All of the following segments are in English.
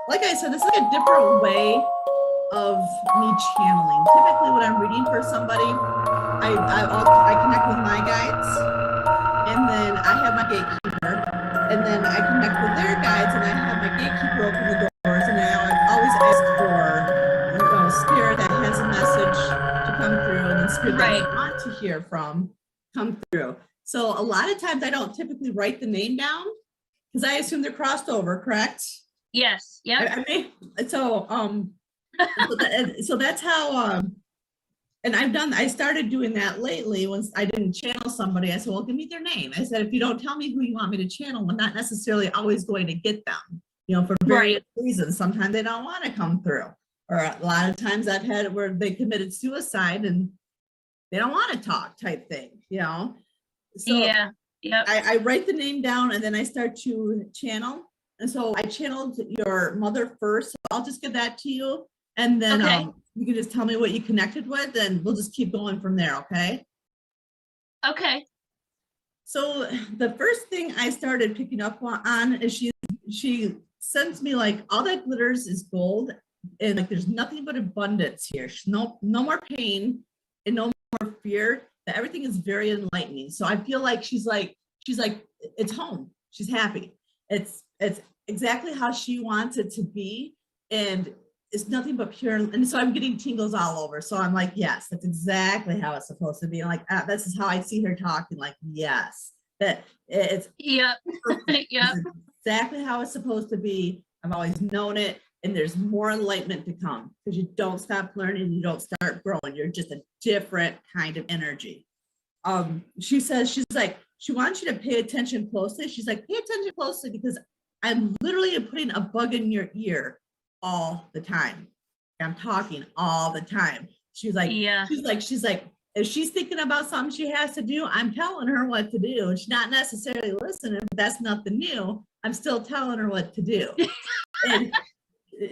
like I said, this is like a different way of me channeling. Typically, when I'm reading for somebody, I connect with my guides, and then I have my gatekeeper, and then I connect with their guides, and I have my gatekeeper open the doors, and I always ask for, spirit that has a message to come through, and then spirit that I want to hear from come through. So a lot of times I don't typically write the name down because I assume they're crossed over, correct? Yes. Yeah. So that's how and I started doing that lately. Once I didn't channel somebody, I said, well, give me their name. I said, if you don't tell me who you want me to channel, I'm not necessarily always going to get them, for various reasons. Sometimes they don't want to come through. Or a lot of times I've had it where they committed suicide and they don't want to talk type thing, So yeah. I write the name down and then I start to channel. And so I channeled your mother first. So I'll just give that to you. And then you can just tell me what you connected with and we'll just keep going from there, okay? Okay. So the first thing I started picking up on is she sends me like all that glitters is gold and like there's nothing but abundance here. No more pain and no more fear. That everything is very enlightening. So I feel like she's like it's home. She's happy. It's exactly how she wants it to be, and it's nothing but pure. And so I'm getting tingles all over. So I'm like, yes, that's exactly how it's supposed to be. And like this is how I see her talking. Like, yes, that it's yep. Yep. Exactly how it's supposed to be. I've always known it. And there's more enlightenment to come because you don't stop learning, you don't start growing. You're just a different kind of energy. She says, she's like, she wants you to pay attention closely. She's like, pay attention closely because I'm literally putting a bug in your ear all the time. I'm talking all the time. She's like, she's like, if she's thinking about something she has to do, I'm telling her what to do. And she's not necessarily listening, but that's nothing new. I'm still telling her what to do. And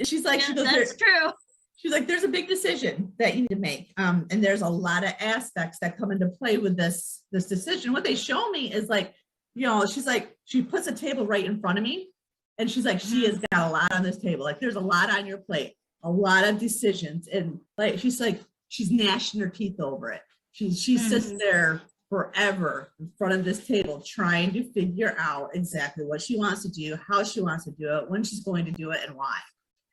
she's like, she goes, that's true. She's like, there's a big decision that you need to make. And there's a lot of aspects that come into play with this decision. What they show me is like, she's like, she puts a table right in front of me. And she's like, she has got a lot on this table. Like there's a lot on your plate, a lot of decisions. And like, she's gnashing her teeth over it. She sits there forever in front of this table trying to figure out exactly what she wants to do, how she wants to do it, when she's going to do it, and why.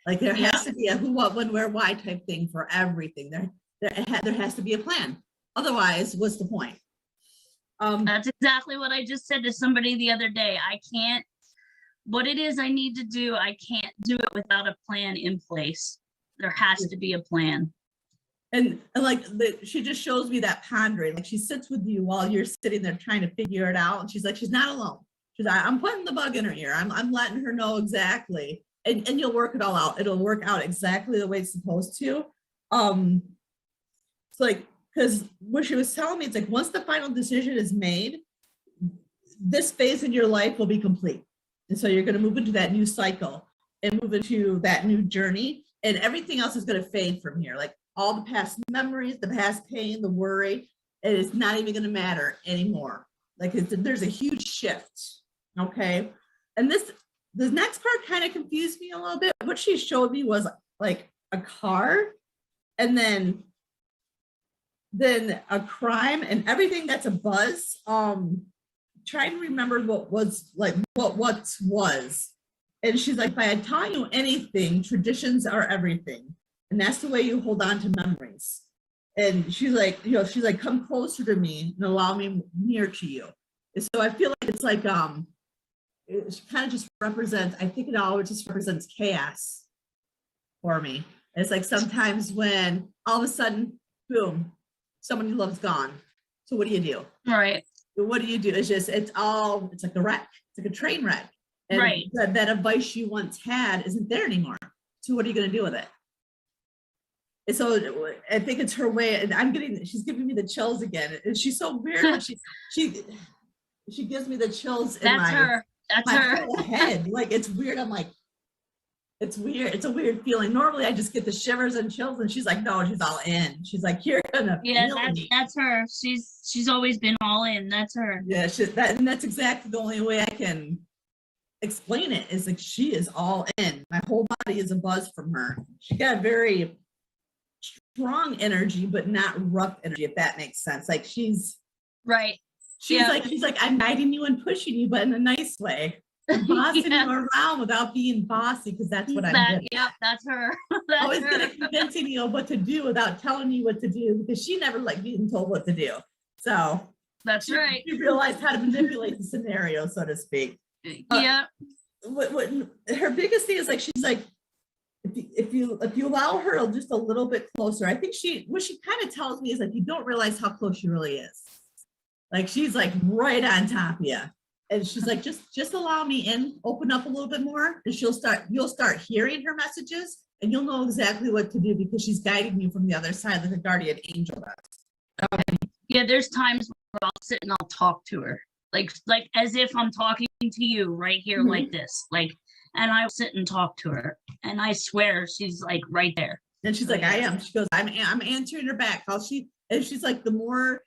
Like there has to be a who, what, when, where, why type thing for everything. There has to be a plan. Otherwise, what's the point? That's exactly what I just said to somebody the other day. I can't, what it is I need to do, I can't do it without a plan in place. There has to be a plan. And like she just shows me that pondering. Like she sits with you while you're sitting there trying to figure it out. And she's like, she's not alone. She's like, I'm putting the bug in her ear. I'm letting her know exactly. And you'll work it all out. It'll work out exactly the way it's supposed to. It's like, because what she was telling me, it's like once the final decision is made, this phase in your life will be complete. And so you're going to move into that new cycle and move into that new journey. And everything else is going to fade from here. Like all the past memories, the past pain, the worry, it is not even going to matter anymore. Like there's a huge shift. Okay. And this next part kind of confused me a little bit. What she showed me was like a car and then a crime and everything that's a buzz. Trying to remember what was. And she's like, if I had taught you anything, traditions are everything. And that's the way you hold on to memories. And she's like, come closer to me and allow me near to you. And so I feel like it's like, it kind of just represents, I think it always just represents chaos for me. It's like sometimes when all of a sudden, boom, someone you love's gone. So what do you do? Right. What do you do? It's like a wreck. It's like a train wreck. And that advice you once had isn't there anymore. So what are you going to do with it? And so I think it's her way, and she's giving me the chills again. And she's so weird. She gives me the chills in my whole head. Like it's weird. I'm like, it's weird. It's a weird feeling. Normally I just get the shivers and chills, and she's like, no, she's all in. She's like, you're gonna feel me. That's her. She's always been all in. That's her. Yeah, and that's exactly the only way I can explain it is like she is all in. My whole body is a buzz from her. She got very strong energy, but not rough energy, if that makes sense. Like she's right. she's like, I'm guiding you and pushing you, but in a nice way. I'm bossing Yeah. you around without being bossy, because that's what I'm good at. Yep, that's her. That's Always her. good at convincing you of what to do without telling you what to do, because she never liked being told what to do. So That's right. she realized how to manipulate the scenario, so to speak. Yeah. What her biggest thing is, like, she's like, if you allow her just a little bit closer, I think what she kind of tells me is like, you don't realize how close she really is. Like she's like right on top of you. And she's like, just allow me in, open up a little bit more, and you'll start hearing her messages, and you'll know exactly what to do, because she's guiding you from the other side, like a guardian angel does. Yeah, there's times where I'll sit and I'll talk to her. Like as if I'm talking to you right here, like this. Like, and I'll sit and talk to her. And I swear she's like right there. And she's like, I am. She goes, I'm answering her back. And she's like, the more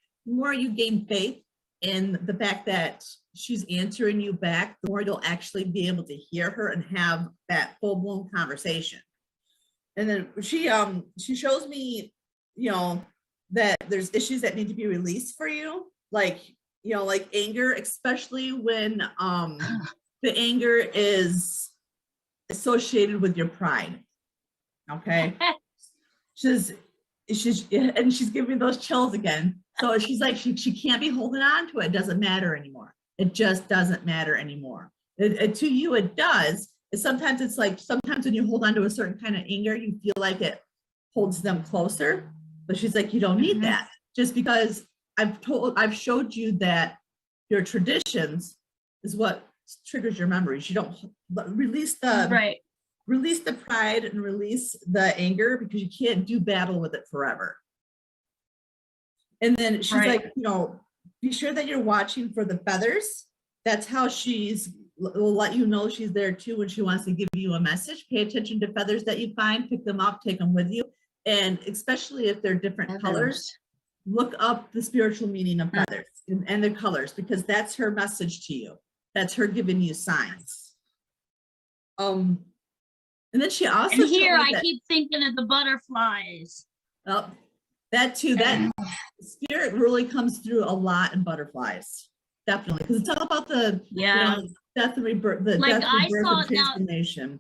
you gain faith in the fact that she's answering you back, the more you'll actually be able to hear her and have that full-blown conversation. And then she shows me, that there's issues that need to be released for you, like anger, especially when the anger is associated with your pride. Okay. she's giving me those chills again. So she's like, she can't be holding on to it. It doesn't matter anymore. It just doesn't matter anymore. To you, it does. Sometimes when you hold on to a certain kind of anger, you feel like it holds them closer. But she's like, you don't need that. Just because I've showed you that your traditions is what triggers your memories. You don't release the pride and release the anger, because you can't do battle with it forever. And then she's like, be sure that you're watching for the feathers. That's how will let you know she's there too when she wants to give you a message. Pay attention to feathers that you find, pick them up, take them with you. And especially if they're different colors, look up the spiritual meaning of feathers and their colors, because that's her message to you. That's her giving you signs. And then she also, and here I keep thinking of the butterflies. Oh, that too. That spirit really comes through a lot in butterflies, definitely, because it's all about the death and rebirth, the death, rebirth, and transformation.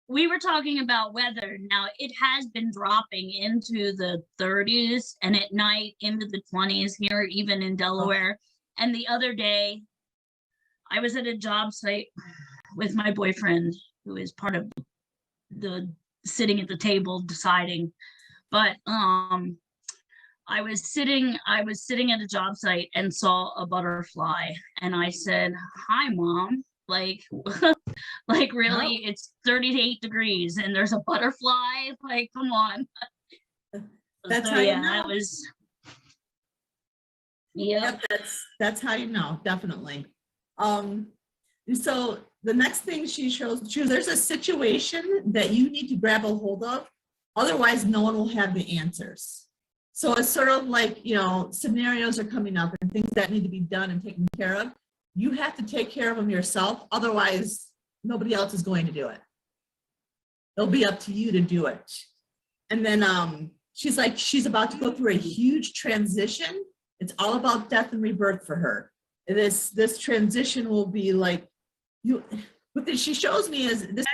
We were talking about weather. Now it has been dropping into the 30s and at night into the 20s here, even in Delaware. And the other day, I was at a job site with my boyfriend, who is part of the sitting at the table deciding. But I was sitting at a job site and saw a butterfly, and I said, "Hi, Mom." Like really, it's 38 degrees and there's a butterfly. Like, come on. That's how you know. That was. Yep, that's how you know, definitely. So the next thing she shows, there's a situation that you need to grab a hold of, otherwise no one will have the answers. So it's sort of like, scenarios are coming up and things that need to be done and taken care of. You have to take care of them yourself, otherwise nobody else is going to do it. It'll be up to you to do it. And then she's like, she's about to go through a huge transition. It's all about death and rebirth for her. This transition will be like, what she shows me is this.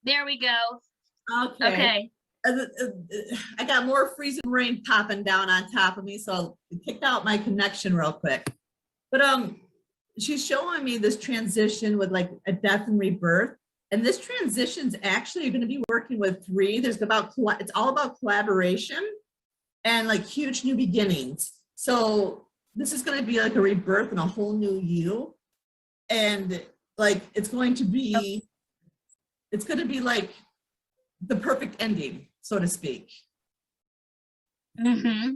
There we go. Okay. I got more freezing rain popping down on top of me, so it kicked out my connection real quick. But she's showing me this transition with like a death and rebirth. And this transition's actually going to be working with three. It's all about collaboration and like huge new beginnings. So this is going to be like a rebirth and a whole new you. And like, it's going to be like the perfect ending, so to speak. Mm-hmm.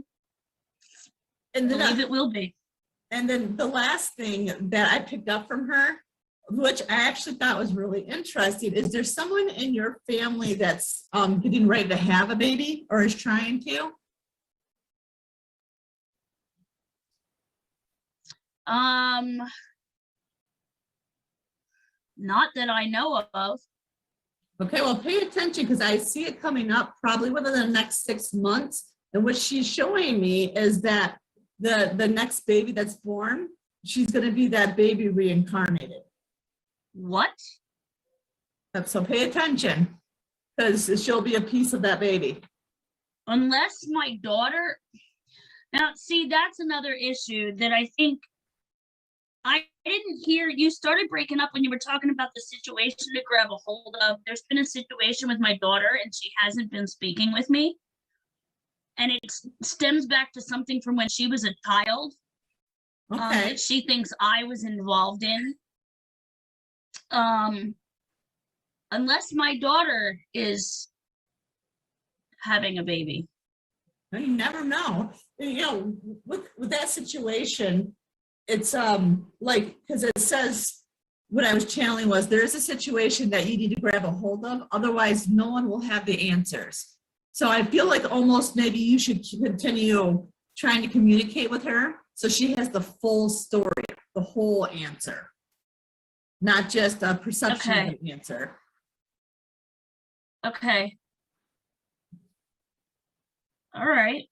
And then I believe it will be. And then the last thing that I picked up from her, which I actually thought was really interesting, is there someone in your family that's getting ready to have a baby or is trying to? Not that I know of. Okay, well, pay attention because I see it coming up probably within the next 6 months. And what she's showing me is that the next baby that's born, she's going to be that baby reincarnated. What? So pay attention because she'll be a piece of that baby. Unless my daughter. Now, see, that's another issue that I think I didn't hear. You started breaking up when you were talking about the situation to grab a hold of. There's been a situation with my daughter and she hasn't been speaking with me. And it stems back to something from when she was a child. Okay. That she thinks I was involved in. Unless my daughter is having a baby. You never know. You know, with that situation, it's like, because it says what I was channeling was there is a situation that you need to grab a hold of, otherwise no one will have the answers. So I feel like almost maybe you should continue trying to communicate with her so she has the full story, the whole answer, not just a perception of the answer. Okay. All right.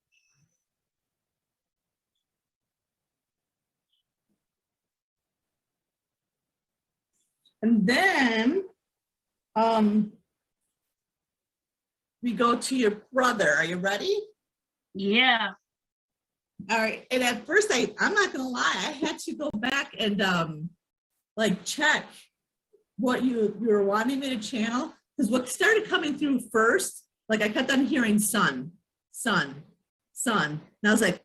And then we go to your brother. Are you ready? Yeah. All right. And at first, I'm not gonna lie, I had to go back and like check what you were wanting me to channel, because what started coming through first, like I kept on hearing son. And I was like,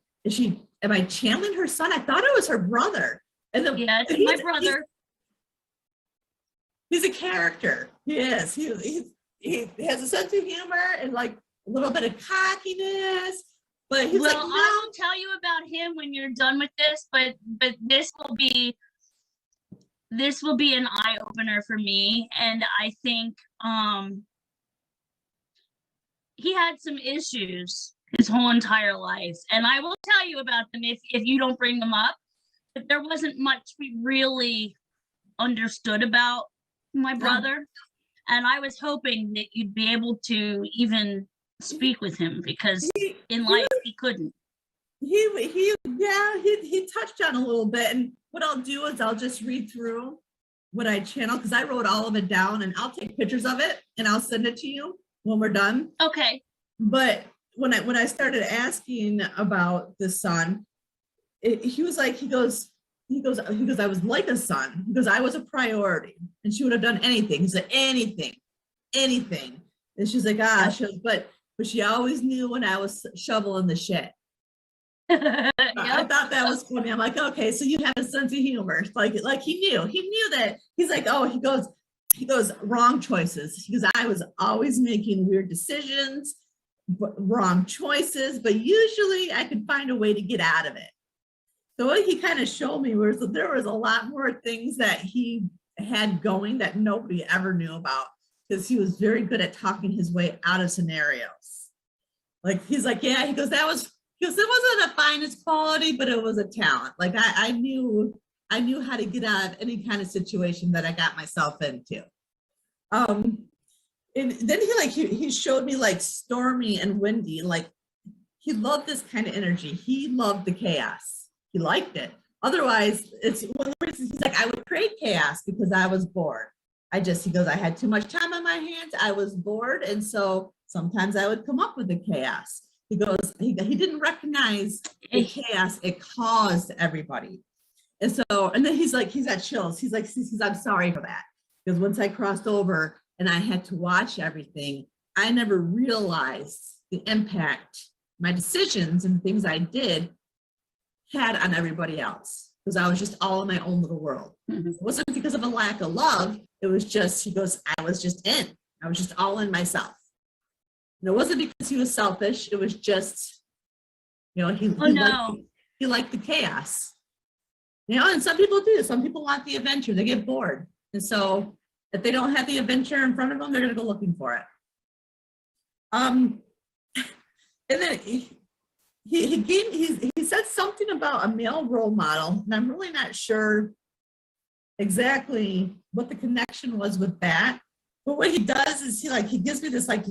am I channeling her son? I thought it was her brother. And yeah, it's my brother. He's a character. He is. He has a sense of humor and like a little bit of cockiness. But he's well, like, no. I'll tell you about him when you're done with this. But this will be an eye opener for me, and I think he had some issues his whole entire life, and I will tell you about them if you don't bring them up. But there wasn't much we really understood about my brother, and I was hoping that you'd be able to even speak with him, because in life he couldn't. He touched on a little bit, and what I'll do is I'll just read through what I channel, because I wrote all of it down, and I'll take pictures of it and I'll send it to you when we're done. Okay. But when I started asking about the son, he was like, he goes, I was like a son, because I was a priority, and she would have done anything. He said, anything. And she's like, but she always knew when I was shoveling the shit. Yep. I thought that was funny. I'm like, okay, so you have a sense of humor. Like he knew that. He's like, oh, he goes, wrong choices. He goes, I was always making weird decisions, wrong choices, but usually I could find a way to get out of it. So what he kind of showed me was that there was a lot more things that he had going that nobody ever knew about, because he was very good at talking his way out of scenarios. Like, he's like, yeah, he goes, it wasn't the finest quality, but it was a talent. Like I knew how to get out of any kind of situation that I got myself into. And then he showed me like stormy and windy. Like, he loved this kind of energy. He loved the chaos. He liked it. Otherwise, it's one of the reasons he's like, I would create chaos because I was bored. He goes, I had too much time on my hands. I was bored. And so sometimes I would come up with the chaos. He goes, he didn't recognize the chaos it caused everybody. And then he's got chills. He's like, I'm sorry for that. Because once I crossed over and I had to watch everything, I never realized the impact my decisions and things I did had on everybody else, because I was just all in my own little world. Mm-hmm. It wasn't because of a lack of love. It was just, he goes, I was just all in myself. And it wasn't because he was selfish. It was just, he liked the chaos. And some people do. Some people want the adventure. They get bored. And so if they don't have the adventure in front of them, they're going to go looking for it. And then he said something about a male role model, and I'm really not sure exactly what the connection was with that. But what he does is he gives me this like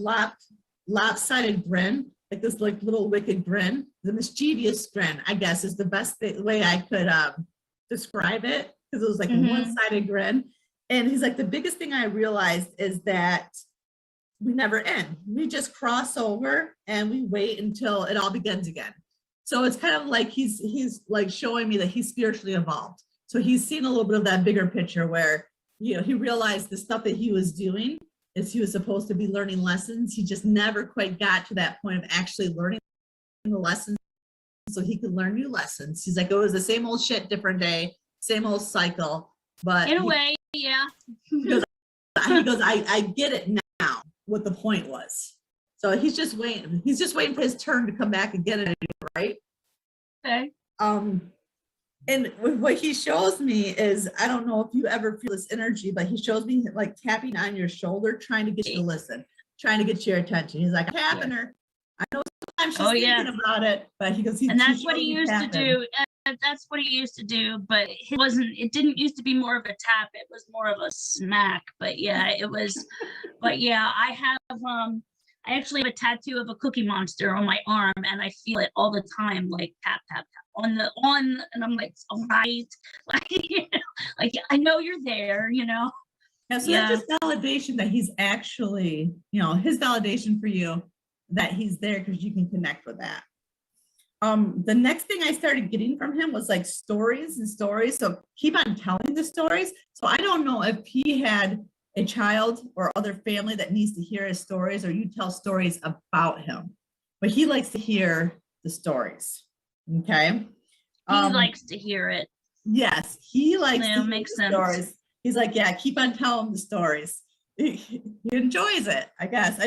lopsided grin, like this like little wicked grin, the mischievous grin, I guess is the best way I could describe it, because it was like a one-sided grin. And he's like, the biggest thing I realized is that we never end. We just cross over and we wait until it all begins again. So it's kind of like he's like showing me that he's spiritually evolved. So he's seen a little bit of that bigger picture where, you know, he realized the stuff that he was doing is he was supposed to be learning lessons. He just never quite got to that point of actually learning the lessons so he could learn new lessons. He's like, it was the same old shit, different day, same old cycle. But in a way, yeah. He goes, I get it now what the point was. So he's just waiting for his turn to come back again, right? Okay. And what he shows me is, I don't know if you ever feel this energy, but he shows me like tapping on your shoulder, trying to get you to listen, trying to get your attention. He's like, tapping her. I know sometimes she's thinking about it, but he goes, and that's what he used to do. That's what he used to do, but it didn't used to be more of a tap. It was more of a smack, but yeah, it was, but yeah, I actually have a tattoo of a Cookie Monster on my arm, and I feel it all the time, like tap, tap, tap and I'm like, all right, like, you know, like, I know you're there, you know? Yeah, so that's just validation that he's actually, you know, his validation for you, that he's there because you can connect with that. The next thing I started getting from him was like stories and stories. So keep on telling the stories. So I don't know if he had a child or other family that needs to hear his stories, or you tell stories about him, but he likes to hear the stories. Okay. He likes to hear it. Yes, he likes to hear makes the sense. stories. He's like, yeah, keep on telling the stories. He enjoys it, I guess.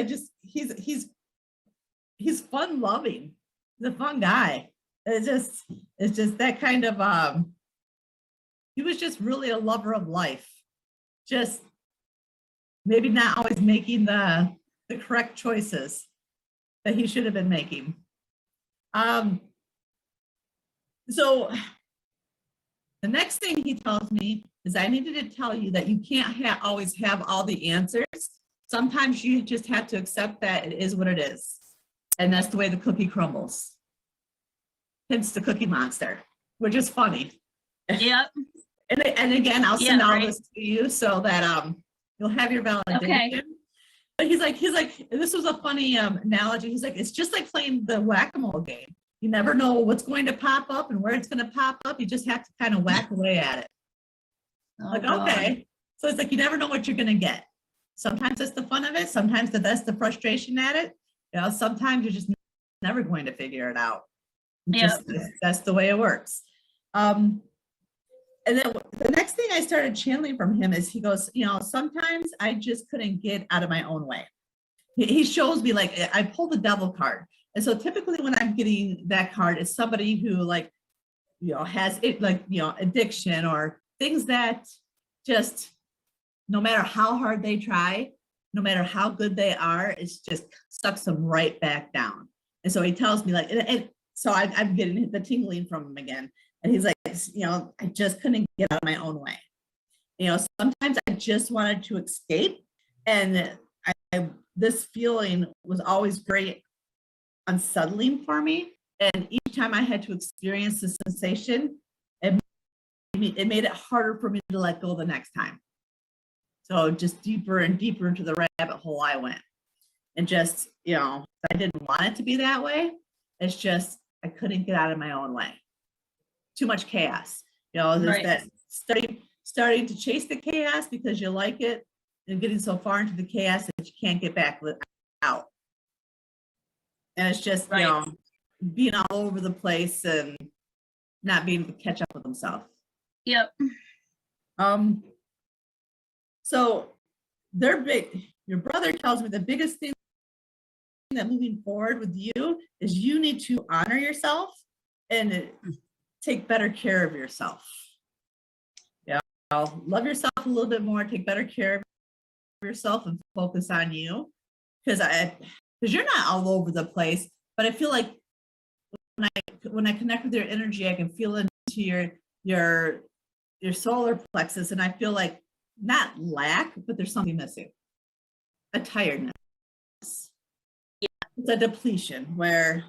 He's fun loving. He's a fun guy. It's just that kind of he was just really a lover of life. Just maybe not always making the correct choices that he should have been making. So the next thing he tells me is, I needed to tell you that you can't always have all the answers. Sometimes you just have to accept that it is what it is. And that's the way the cookie crumbles. Hence the Cookie Monster, which is funny. Yep. And again, I'll send all this to you so that you'll have your validation. Okay. But he's like, this was a funny analogy. He's like, it's just like playing the whack-a-mole game. You never know what's going to pop up and where it's going to pop up. You just have to kind of whack away at it. Like, okay. So it's like, you never know what you're going to get. Sometimes that's the fun of it. Sometimes that's the frustration at it. You know, sometimes you're just never going to figure it out. That's the way it works. And then the next thing I started channeling from him is, he goes, you know, sometimes I just couldn't get out of my own way. He shows me, like, I pulled the devil card. And so typically when I'm getting that card, it's somebody who, like, you know, has it, like, you know, addiction or things that just, no matter how hard they try, no matter how good they are, it's just sucks them right back down. And so he tells me, like, and so I'm getting the tingling from him again. And he's like, you know, I just couldn't get out of my own way. You know, sometimes I just wanted to escape. And this feeling was always very unsettling for me. And each time I had to experience the sensation, it made it harder for me to let go the next time. So just deeper and deeper into the rabbit hole I went. And just, you know, I didn't want it to be that way. It's just, I couldn't get out of my own way. Too much chaos. You know, there's that starting to chase the chaos because you like it, and getting so far into the chaos that you can't get back out. And it's just, you know, being all over the place and not being able to catch up with himself. Yep. So your brother tells me the biggest thing that moving forward with you is you need to honor yourself and take better care of yourself. Yeah, love yourself a little bit more, take better care of yourself, and focus on you, because you're not all over the place. But I feel like when I connect with your energy, I can feel into your your solar plexus, and I feel like not lack, but there's something missing. A tiredness. Yeah. It's a depletion where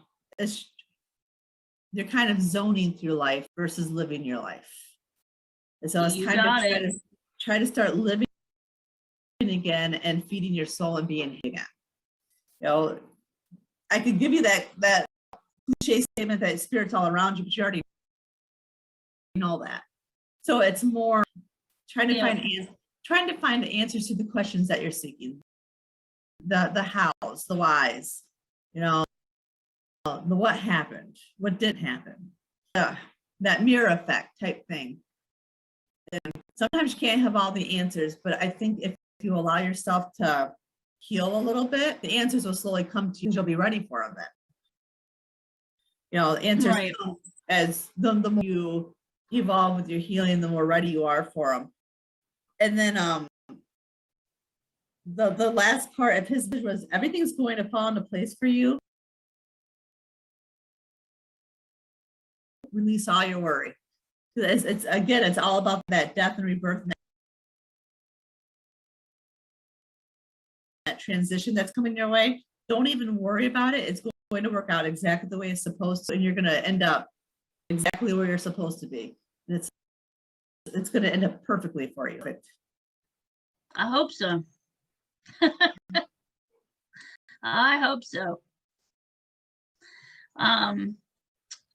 you're kind of zoning through life versus living your life. And so it's time to try to start living again and feeding your soul and being again. You know, I could give you that cliche statement that spirit's all around you, but you already know that. So it's more trying to find the answers to the questions that you're seeking. The hows, the whys, you know, the what happened, what didn't happen, that mirror effect type thing. And sometimes you can't have all the answers, but I think if you allow yourself to heal a little bit, the answers will slowly come to you. You'll be ready for them then. You know, answers come as the more you evolve with your healing, the more ready you are for them. And then the last part of his was everything's going to fall into place for you. Release all your worry. It's again, it's all about that death and rebirth, and that transition that's coming your way. Don't even worry about it. It's going to work out exactly the way it's supposed to, and you're going to end up exactly where you're supposed to be. And it's going to end up perfectly for you. I hope so. I hope so.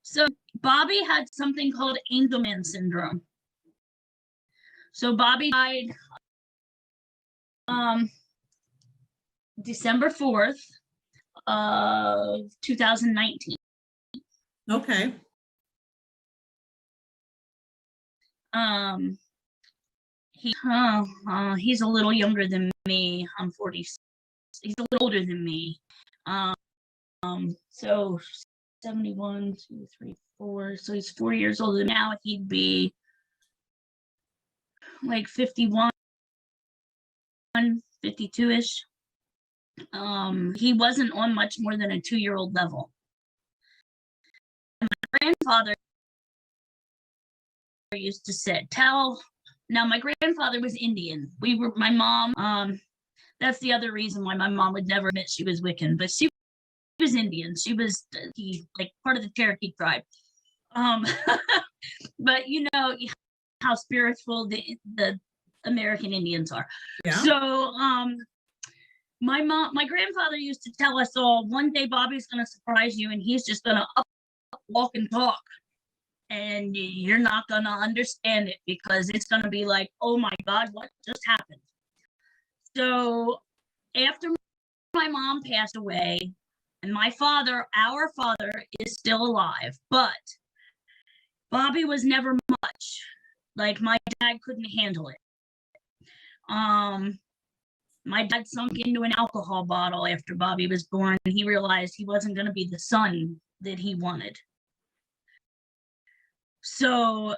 So Bobby had something called Angelman syndrome. So Bobby died December 4th of 2019. Okay. He's a little younger than me. I'm 46. He's a little older than me. So 71, 2, 3, 4. So he's 4 years older. Now he'd be like 51, 52-ish. He wasn't on much more than a 2-year-old level. And my grandfather used to now my grandfather was Indian. My mom, that's the other reason why my mom would never admit she was Wiccan, but she was Indian. She was like part of the Cherokee tribe. But you know how spiritual the American Indians are. Yeah. So my grandfather used to tell us all, one day Bobby's gonna surprise you and he's just gonna up, walk and talk. And you're not gonna understand it because it's gonna be like, oh my God, what just happened? So after my mom passed away, and our father is still alive, but Bobby was never much. Like my dad couldn't handle it. My dad sunk into an alcohol bottle after Bobby was born, and he realized he wasn't gonna be the son that he wanted. So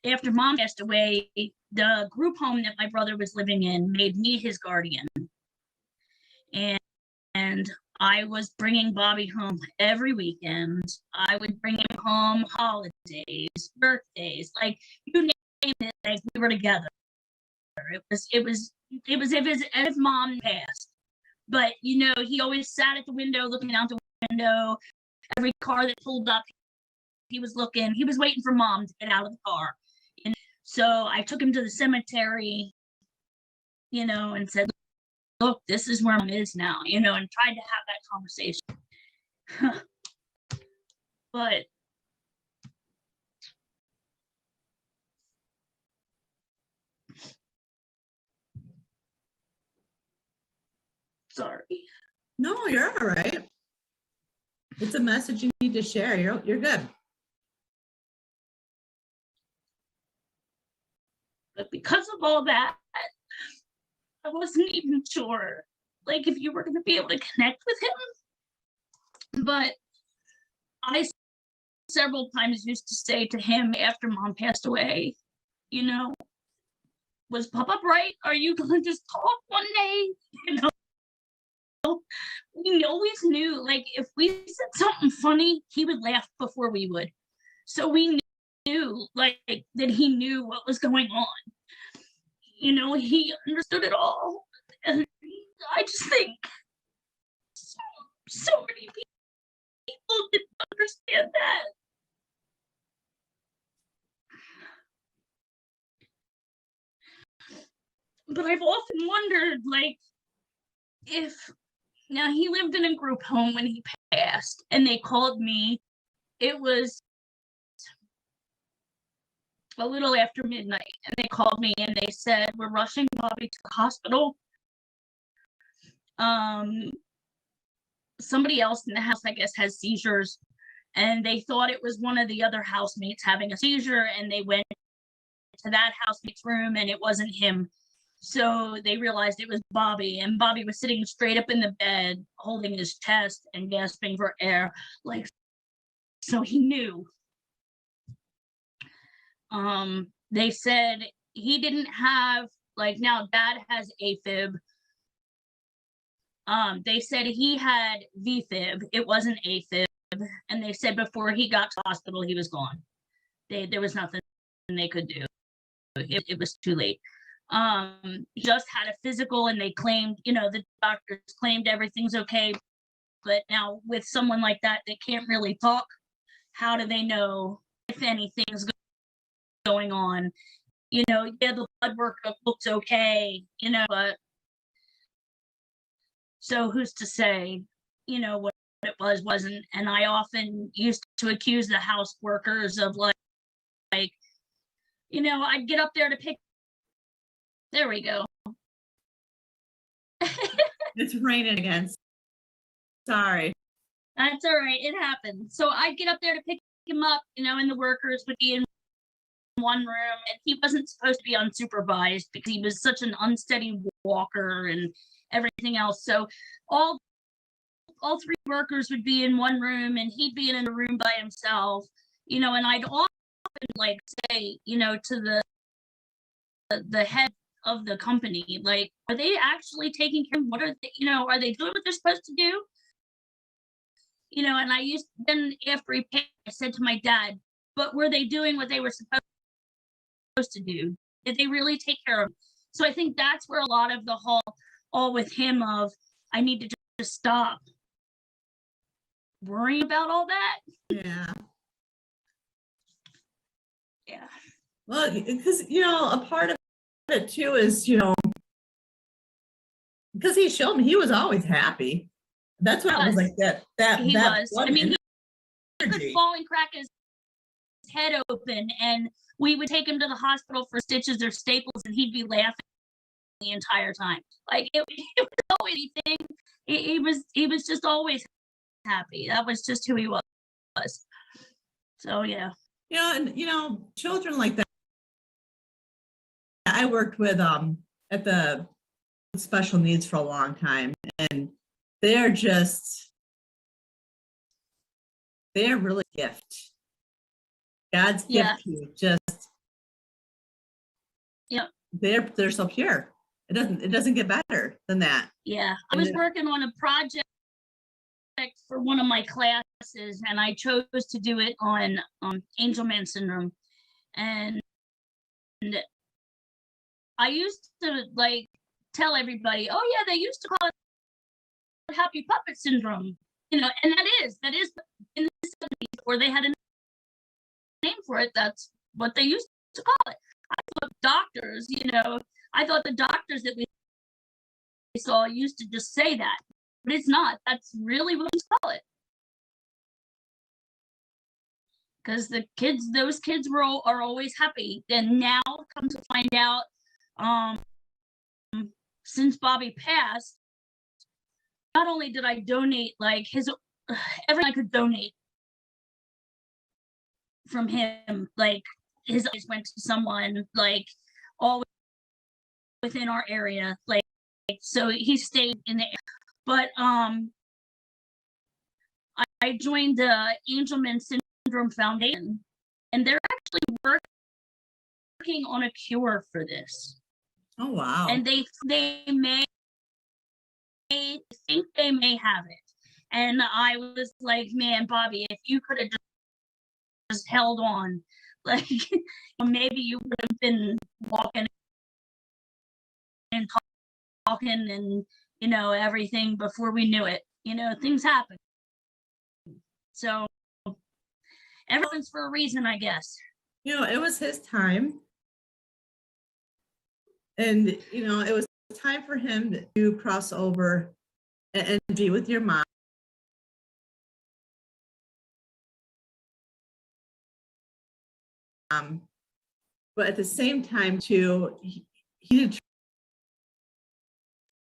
after mom passed away, the group home that my brother was living in made me his guardian. And I was bringing Bobby home every weekend. I would bring him home holidays, birthdays, like you name it, like we were together. It was if mom passed. But you know, he always sat at the window looking out the window. Every car that pulled up, he was waiting for mom to get out of the car. And so I took him to the cemetery, you know, and said, look, this is where mom is now, you know, and tried to have that conversation. But sorry. No, you're all right. It's a message you need to share. You're good. But because of all that, I wasn't even sure, like, if you were going to be able to connect with him. But I several times used to say to him after mom passed away, you know, was Papa right? Are you going to just talk one day? You know, we always knew, like, if we said something funny, he would laugh before we would. So we knew, like, that he knew what was going on. You know, he understood it all. And I just think so many people didn't understand that. But I've often wondered, like, if now he lived in a group home when he passed, and they called me. It was a little after midnight, and they called me and they said, "We're rushing Bobby to the hospital. Somebody else in the house, I guess, has seizures." And they thought it was one of the other housemates having a seizure, and they went to that housemate's room and it wasn't him. So they realized it was Bobby, and Bobby was sitting straight up in the bed, holding his chest and gasping for air. Like, so he knew. They said he didn't have, like, now Dad has AFib. They said he had VFib. It wasn't AFib. And they said before he got to the hospital, he was gone. There was nothing they could do. It was too late. He just had a physical, and they claimed, you know, the doctors claimed everything's okay. But now with someone like that can't really talk, how do they know if anything's going on? You know, yeah, the blood work looks okay, you know, but so who's to say, you know, what it wasn't. And I often used to accuse the house workers of like, you know, I'd get up there to pick. There we go. It's raining again. Sorry. That's all right. It happened. So I'd get up there to pick him up, you know, and the workers would be in one room, and he wasn't supposed to be unsupervised because he was such an unsteady walker and everything else. So all three workers would be in one room, and he'd be in a room by himself, you know, and I'd often like say, you know, to the head of the company, like, are they actually taking care of, what are they, you know, are they doing what they're supposed to do? You know, and I used, then after he passed, I said to my dad, but were they doing what they were supposed to do? Did they really take care of him? So I think that's where a lot of the whole, all with him of, I need to just stop worrying about all that. Yeah. Yeah. Well, because, you know, a part of it too is, you know, because he showed me he was always happy. That's what I was like, He was. I mean, he could energy. fall and crack his head open, and we would take him to the hospital for stitches or staples, and he'd be laughing the entire time. Like, it was always anything. He was just always happy. That was just who he was. So yeah. Yeah, and you know, children like that. I worked with at the special needs for a long time, and they're really a gift. God's gift to you. Just they're so pure. It doesn't get better than that. Yeah. I was working on a project for one of my classes, and I chose to do it on Angelman syndrome. And I used to like tell everybody, oh yeah, they used to call it happy puppet syndrome, you know, and that is in the 70s, where they had a name for it. That's what they used to call it. I thought doctors, you know, I thought the doctors that we saw used to just say that, but it's not. That's really what we call it. Because the kids, those kids are always happy. And now come to find out, since Bobby passed, not only did I donate like everything I could donate from him, like his eyes went to someone, like all within our area, like so he stayed in the area. But I joined the Angelman Syndrome Foundation, and they're actually working on a cure for this. Oh wow. And they think they may have it. And I was like, man, Bobby, if you could have just held on Like, maybe you would have been walking and talking and, everything before we knew it. Things happen. So everyone's for a reason, I guess. It was his time. And, it was time for him to cross over and be with your mom. But at the same time, too, he did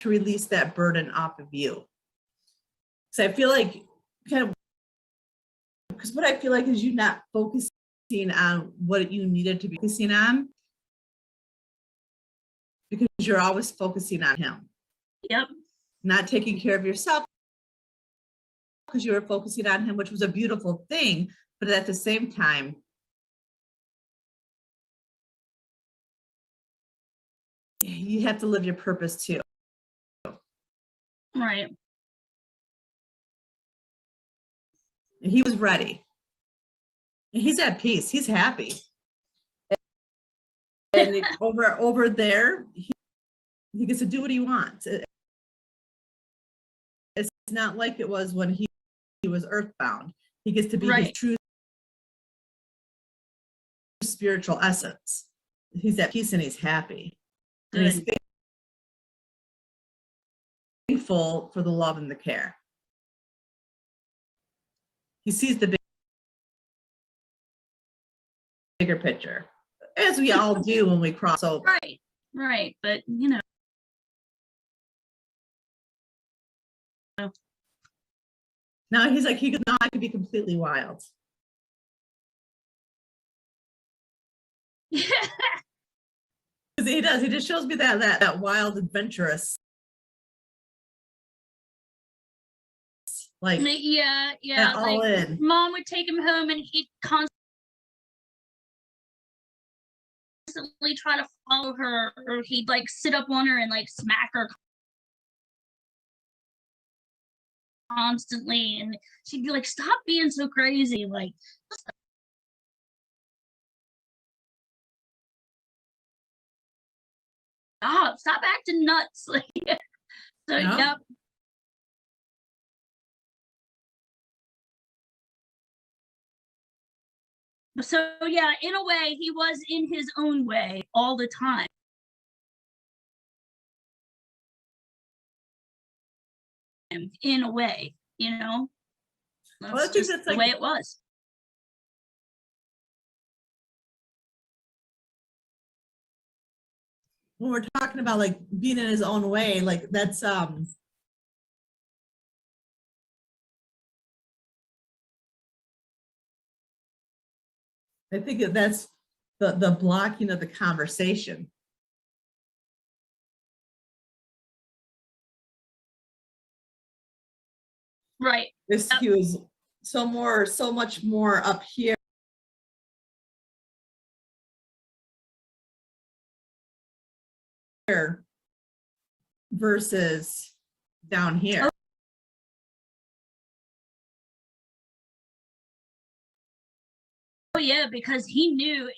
to release that burden off of you. So I feel like because what I feel like is you not focusing on what you needed to be focusing on, because you're always focusing on him. Yep. Not taking care of yourself because you were focusing on him, which was a beautiful thing. But at the same time, you have to live your purpose too. Right. And he was ready. And he's at peace. He's happy. And over there, he gets to do what he wants. It's not like it was when he was earthbound. He gets to be his true spiritual essence. He's at peace and he's happy. And he's thankful for the love and the care. He sees the bigger picture, as we all do when we cross over. Right. But, Now he's like, now I could be completely wild. Because he does. He just shows me that wild, adventurous. Like, yeah. All like, in. Mom would take him home and he'd constantly try to follow her, or he'd like sit up on her and like smack her constantly, and she'd be like, stop being so crazy, like stop acting nuts. Like, so Yeah. yep. So yeah, in a way, he was in his own way all the time. In a way, that's just the way it was. When we're talking about like being in his own way, like that's I think that's the blocking of the conversation. Right. He was so much more up here. Versus down here. Oh yeah, because he knew,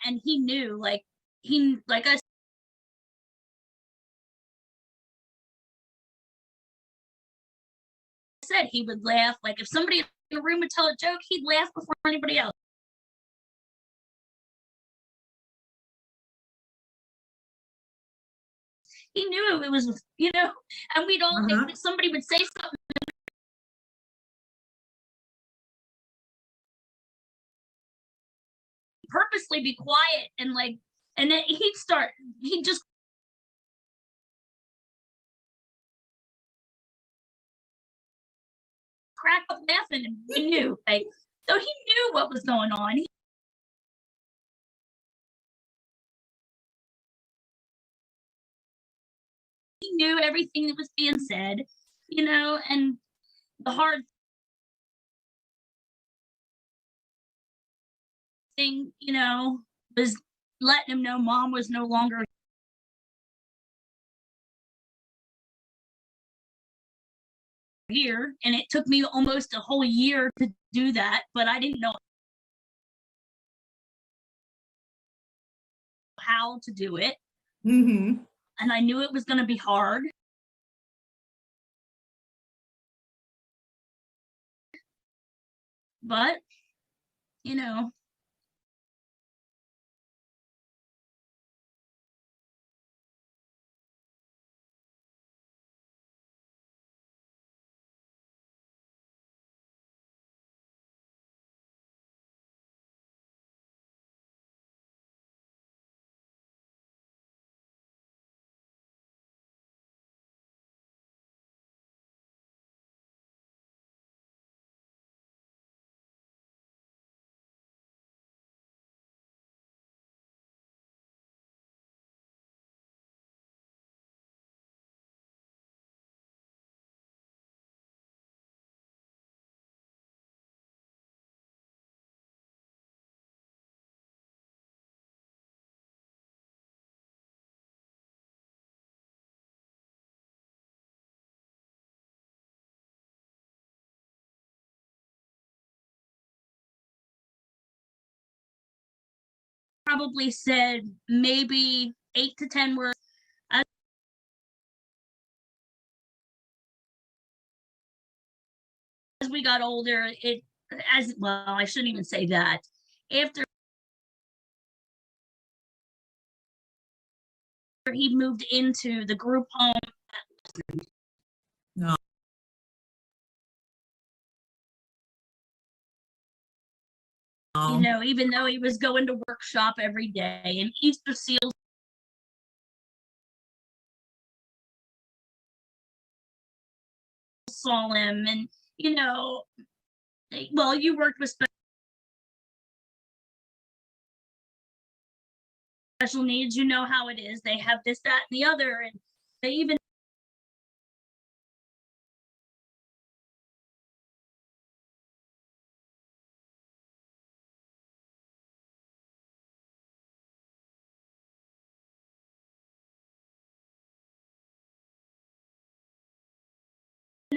and he knew, like I said, he would laugh. Like if somebody in the room would tell a joke, he'd laugh before anybody else. He knew it was, and we'd all, if somebody would say something, purposely be quiet and like, and then he'd just crack up laughing, and we knew, like, so he knew what was going on. He knew everything that was being said, and the hard thing, was letting him know Mom was no longer here. And it took me almost a whole year to do that, but I didn't know how to do it. Mm-hmm. And I knew it was going to be hard. But, you know, probably said maybe 8 to 10 words. As we got older, I shouldn't even say that. After he moved into the group home, No. you know, even though he was going to workshop every day and Easter seals saw him, and you know, well, you worked with special needs, you know how it is. They have this, that, and the other, and they even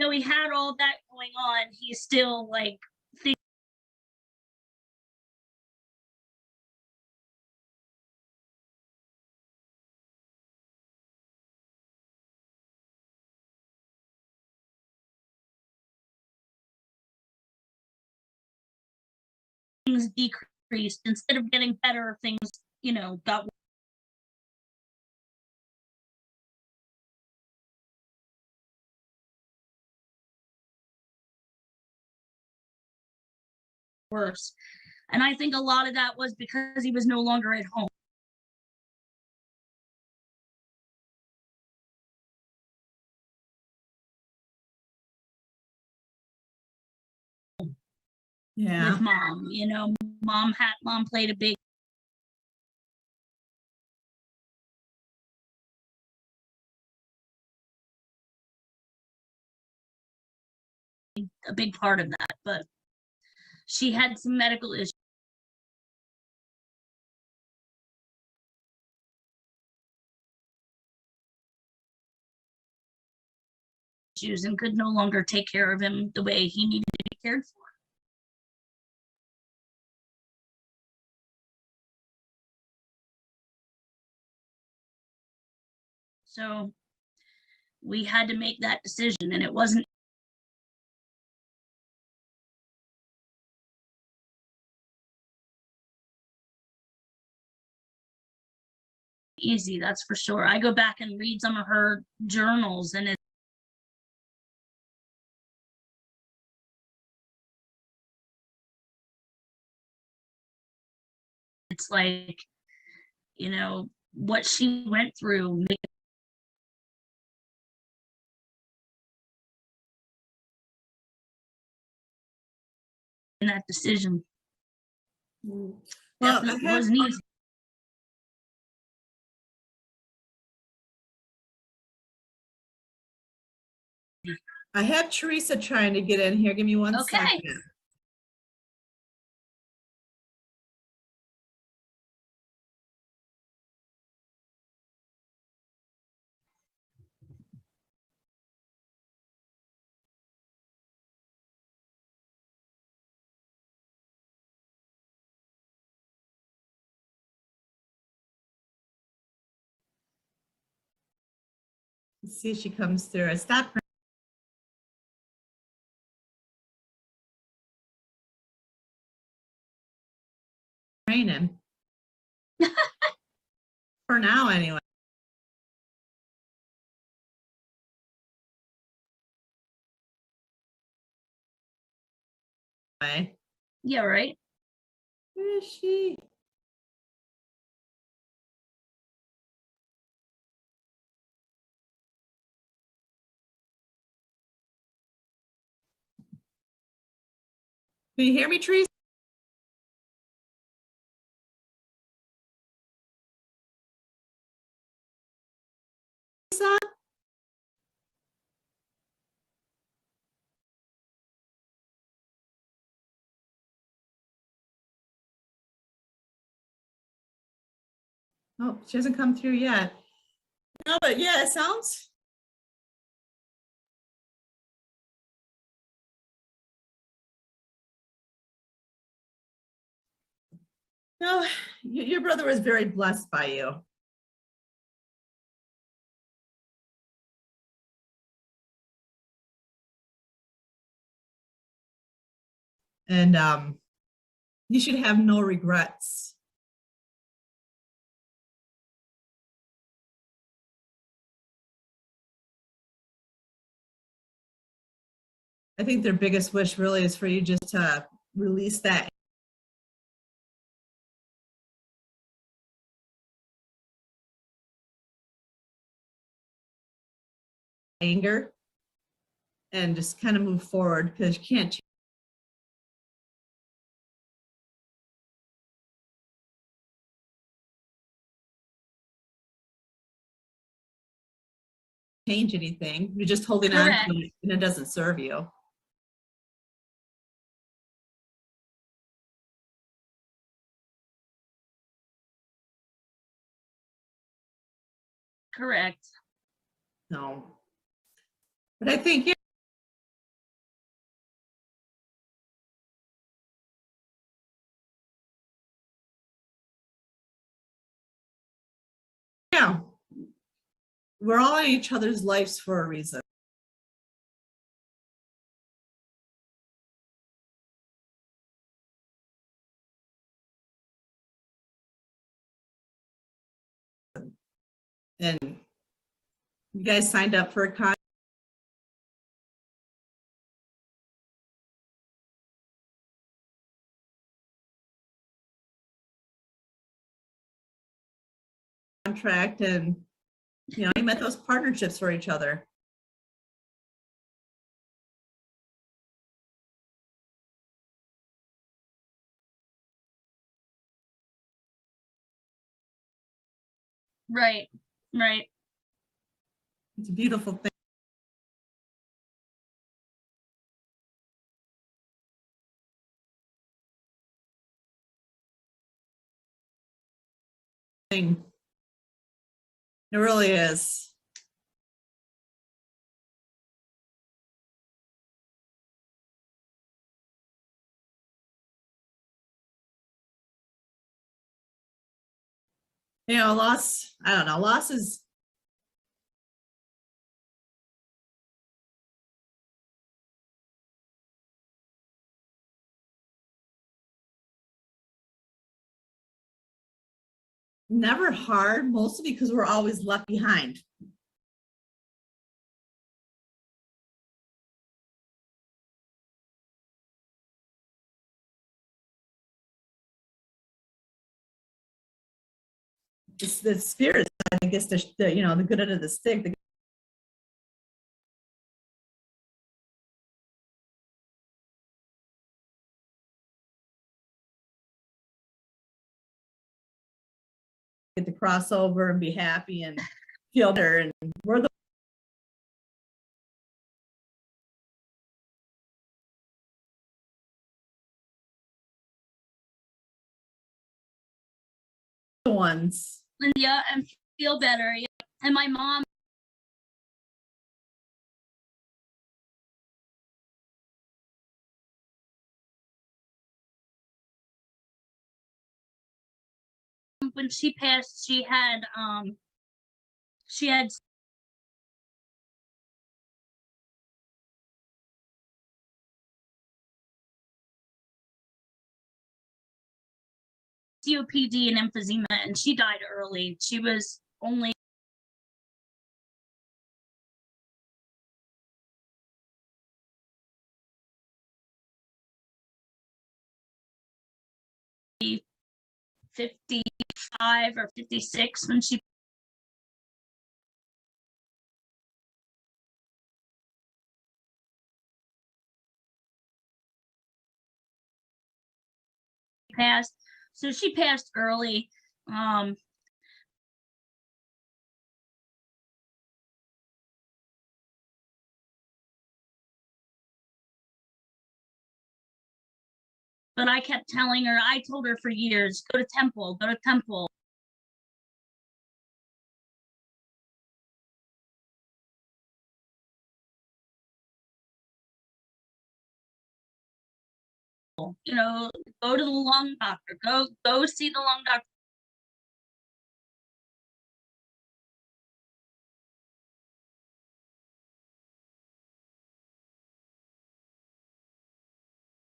though he had all that going on, he still like things decreased instead of getting better. Things, you know, got worse. And I think a lot of that was because he was no longer at home. Yeah. With mom, you know, mom played a big part of that, but she had some medical issues and could no longer take care of him the way he needed to be cared for. So we had to make that decision, and it wasn't easy, that's for sure. I go back and read some of her journals, and it's like, you know, what she went through in that decision. Well, Definitely wasn't easy. I have Teresa trying to get in here. Give me one second. Let's see if she comes through. Stop raining. For now, anyway. Yeah, right. Where is she? Can you hear me, Teresa? Oh, she hasn't come through yet. No, but yeah, it sounds. No, your brother was very blessed by you. And you should have no regrets. I think their biggest wish really is for you just to release that anger and just kind of move forward, because you can't change anything. You're just holding on to Correct. it, and it doesn't serve you. Correct. No. But I think, yeah, yeah, we're all in each other's lives for a reason. And you guys signed up for a contract, and you met those partnerships for each other. Right. Right. It's a beautiful thing. It really is. Loss, I don't know, loss is never hard, mostly because we're always left behind. It's the spirit, I guess, the good end of the stick. Get to cross over and be happy and feel better, and we're the ones. And yeah, and feel better. Yeah. And my mom, when she passed, she had COPD and emphysema, and she died early. She was only '55 or '56 when she passed. So she passed early. But I kept telling her, I told her for years, go to Temple, go to Temple. You know, go to the lung doctor, go see the lung doctor.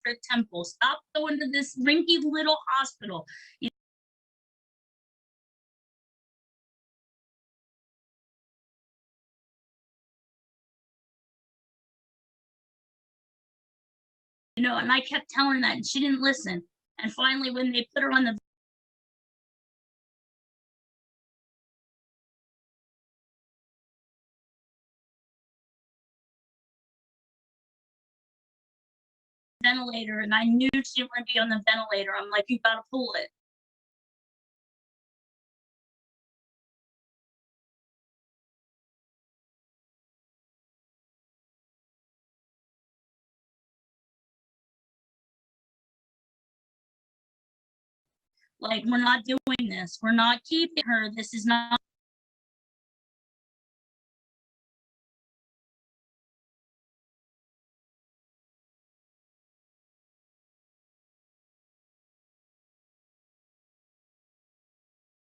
At Temple, stop going to this rinky little hospital. You know, and I kept telling her that, and she didn't listen. And finally, when they put her on the ventilator, and I knew she didn't want to be on the ventilator, I'm like, you gotta pull it. Like, we're not doing this. We're not keeping her. This is not.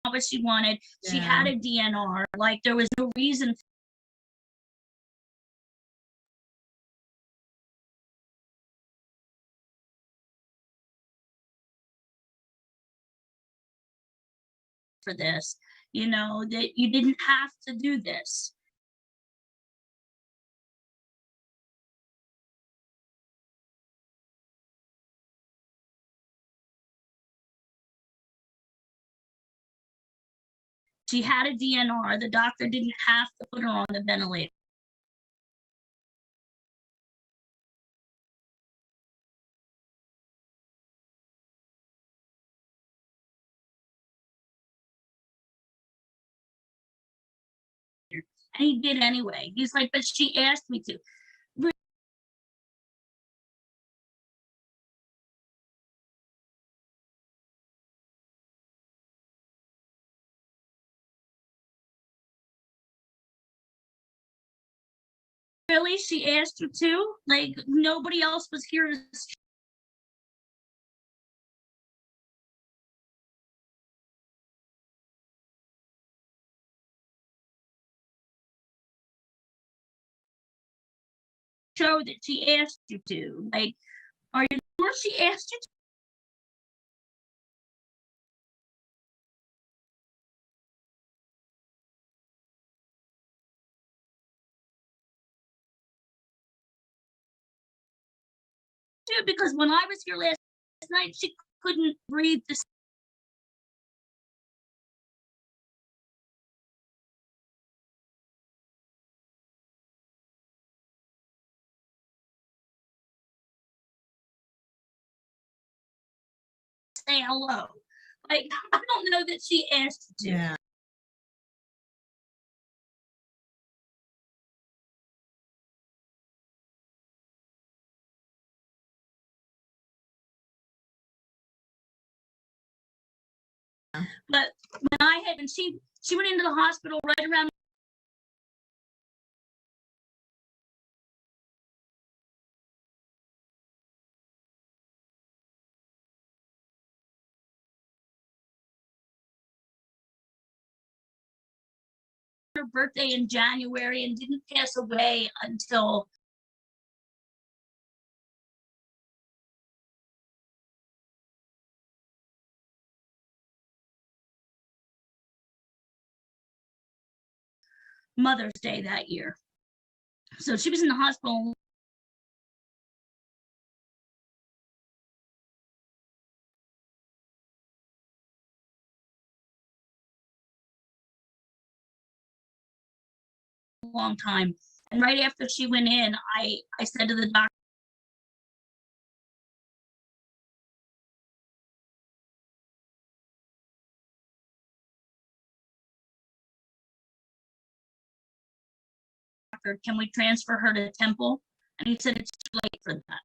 What she wanted. She had a DNR. Like, there was no reason for this. You know, that you didn't have to do this. She had a DNR. The doctor didn't have to put her on the ventilator. And he did anyway. He's like, but she asked me to. Really? She asked you to? Like, nobody else was here to show that she asked you to. Like, are you sure she asked you to? Because when I was here last night, she couldn't breathe. Say hello. Like, I don't know that she asked you to. Yeah. But when I had, and she went into the hospital right around her birthday in January and didn't pass away until Mother's Day that year. So she was in the hospital a long time. And right after she went in, I said to the doctor, can we transfer her to Temple? And he said it's too late for that.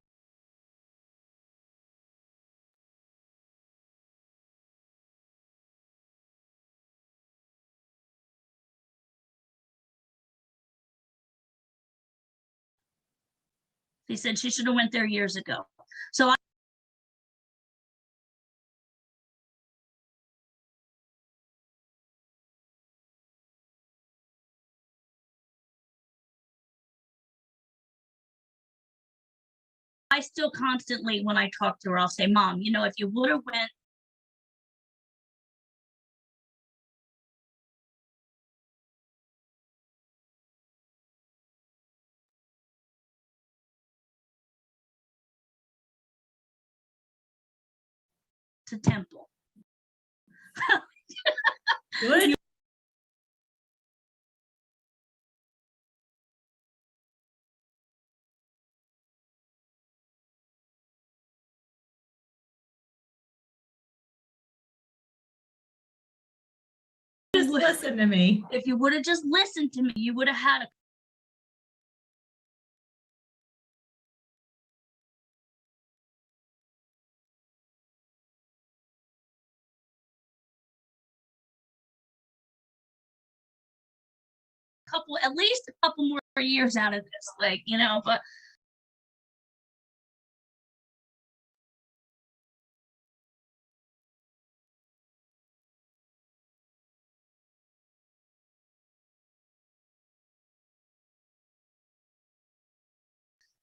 He said she should have went there years ago. So I still constantly, when I talk to her, I'll say, Mom, you know, if you would have went to Temple. Good. Just listen to me. If you would have just listened to me, you would have had a couple, at least a couple more years out of this, like, you know, but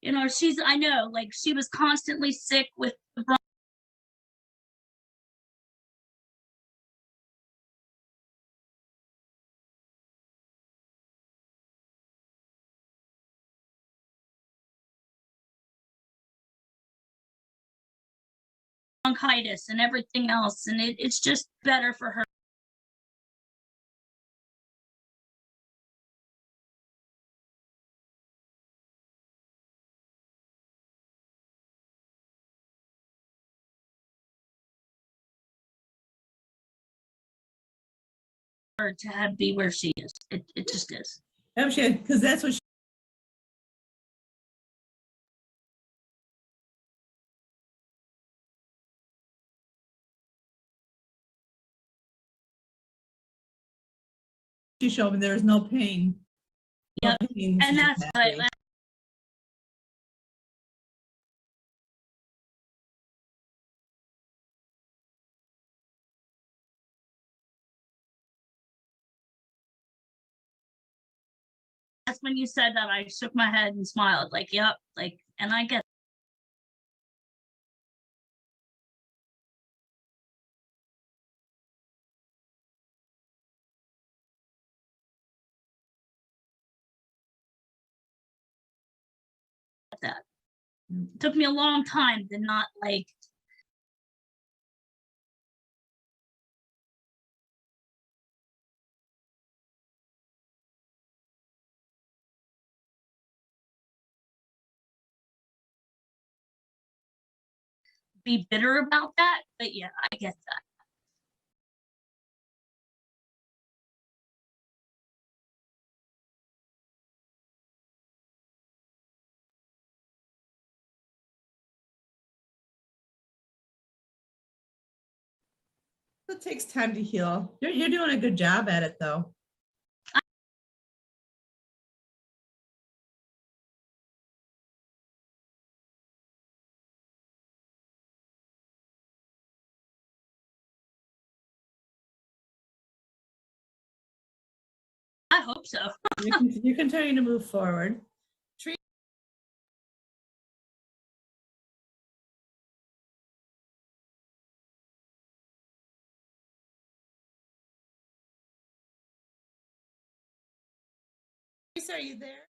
you know, I know, like, she was constantly sick with the bronchitis and everything else, and it's just better for her. To be where she is. It just is. Because that's what she showed me. There was no pain. Yep. No pain. And that's what that's when you said that, I shook my head and smiled, like, yep, like, and I get that. It took me a long time to not like be bitter about that, but yeah, I get that. It takes time to heal. You're doing a good job at it, though. I hope so. You're continuing to move forward. Lisa, are you there?